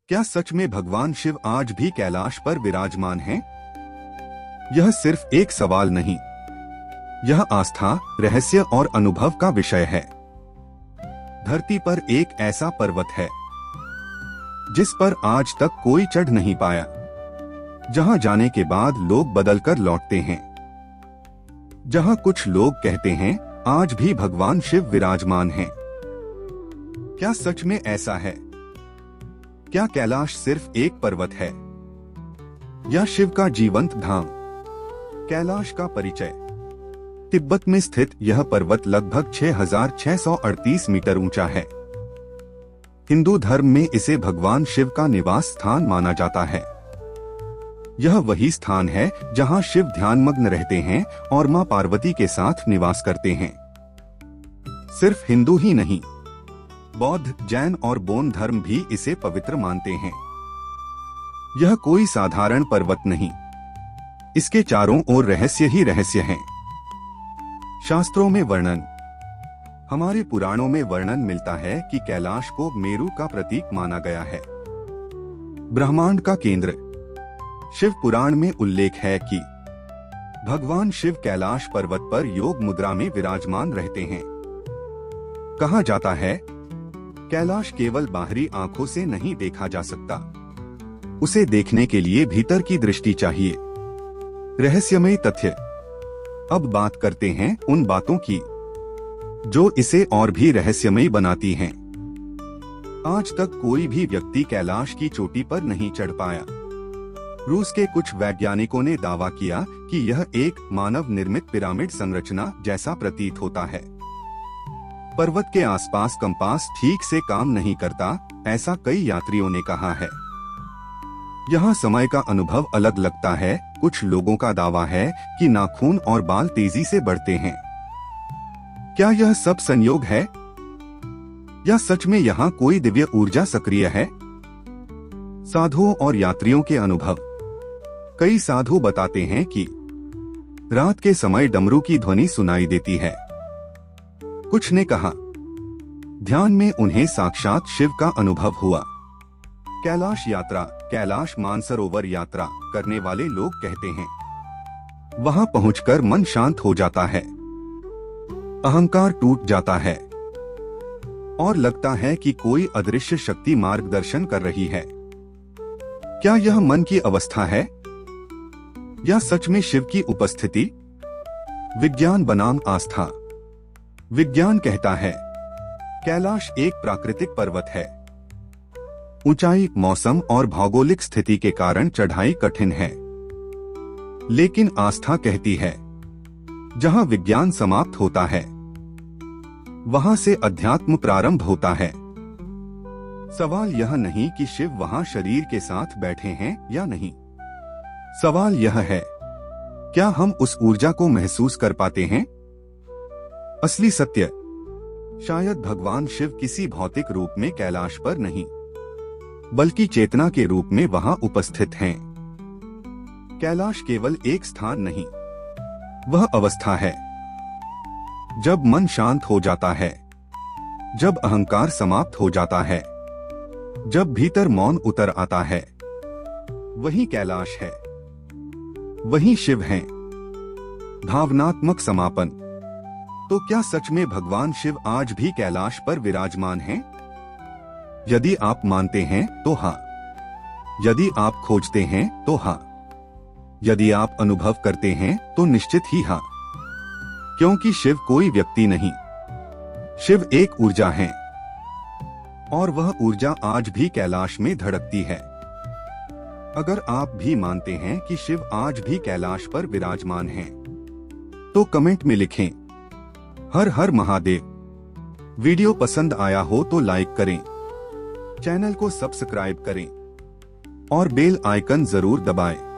क्या सच में भगवान शिव आज भी कैलाश पर विराजमान हैं? यह सिर्फ एक सवाल नहीं, यह आस्था, रहस्य और अनुभव का विषय है। धरती पर एक ऐसा पर्वत है जिस पर आज तक कोई चढ़ नहीं पाया, जहां जाने के बाद लोग बदलकर लौटते हैं, जहां कुछ लोग कहते हैं आज भी भगवान शिव विराजमान हैं। क्या सच में ऐसा है? क्या कैलाश सिर्फ एक पर्वत है या शिव का जीवंत धाम? कैलाश का परिचय। तिब्बत में स्थित यह पर्वत लगभग 6,638 मीटर ऊंचा है। हिंदू धर्म में इसे भगवान शिव का निवास स्थान माना जाता है। यह वही स्थान है जहां शिव ध्यानमग्न रहते हैं और मां पार्वती के साथ निवास करते हैं। सिर्फ हिंदू ही नहीं, बौद्ध, जैन और बोन धर्म भी इसे पवित्र मानते हैं। यह कोई साधारण पर्वत नहीं, इसके चारों ओर रहस्य ही रहस्य हैं। शास्त्रों में वर्णन। हमारे पुराणों में वर्णन मिलता है कि कैलाश को मेरु का प्रतीक माना गया है, ब्रह्मांड का केंद्र। शिव पुराण में उल्लेख है कि भगवान शिव कैलाश पर्वत पर योग मुद्रा में विराजमान रहते हैं। कहा जाता है कैलाश केवल बाहरी आंखों से नहीं देखा जा सकता, उसे देखने के लिए भीतर की दृष्टि चाहिए। रहस्यमय तथ्य। अब बात करते हैं उन बातों की जो इसे और भी रहस्यमय बनाती हैं। आज तक कोई भी व्यक्ति कैलाश की चोटी पर नहीं चढ़ पाया। रूस के कुछ वैज्ञानिकों ने दावा किया कि यह एक मानव निर्मित पिरामिड संरचना जैसा प्रतीत होता है। पर्वत के आसपास कंपास ठीक से काम नहीं करता, ऐसा कई यात्रियों ने कहा है। यहाँ समय का अनुभव अलग लगता है। कुछ लोगों का दावा है कि नाखून और बाल तेजी से बढ़ते हैं। क्या यह सब संयोग है या सच में यहाँ कोई दिव्य ऊर्जा सक्रिय है? साधुओं और यात्रियों के अनुभव। कई साधु बताते हैं कि रात के समय डमरू की ध्वनि सुनाई देती है। कुछ ने कहा ध्यान में उन्हें साक्षात शिव का अनुभव हुआ। कैलाश यात्रा। कैलाश मानसरोवर यात्रा करने वाले लोग कहते हैं वहां पहुंचकर मन शांत हो जाता है, अहंकार टूट जाता है और लगता है कि कोई अदृश्य शक्ति मार्गदर्शन कर रही है। क्या यह मन की अवस्था है या सच में शिव की उपस्थिति? विज्ञान बनाम आस्था। विज्ञान कहता है कैलाश एक प्राकृतिक पर्वत है। ऊंचाई, मौसम और भौगोलिक स्थिति के कारण चढ़ाई कठिन है। लेकिन आस्था कहती है जहां विज्ञान समाप्त होता है वहां से अध्यात्म प्रारंभ होता है। सवाल यह नहीं कि शिव वहां शरीर के साथ बैठे हैं या नहीं। सवाल यह है क्या हम उस ऊर्जा को महसूस कर पाते हैं? असली सत्य। शायद भगवान शिव किसी भौतिक रूप में कैलाश पर नहीं, बल्कि चेतना के रूप में वहां उपस्थित हैं। कैलाश केवल एक स्थान नहीं, वह अवस्था है जब मन शांत हो जाता है, जब अहंकार समाप्त हो जाता है, जब भीतर मौन उतर आता है। वही कैलाश है, वही शिव है। भावनात्मक समापन। तो क्या सच में भगवान शिव आज भी कैलाश पर विराजमान हैं? यदि आप मानते हैं तो हाँ, यदि आप खोजते हैं तो हाँ, यदि आप अनुभव करते हैं तो निश्चित ही हाँ। क्योंकि शिव कोई व्यक्ति नहीं, शिव एक ऊर्जा है और वह ऊर्जा आज भी कैलाश में धड़कती है। अगर आप भी मानते हैं कि शिव आज भी कैलाश पर विराजमान हैं, तो कमेंट में लिखें हर हर महादेव। वीडियो पसंद आया हो तो लाइक करें, चैनल को सब्सक्राइब करें और बेल आइकन जरूर दबाएं।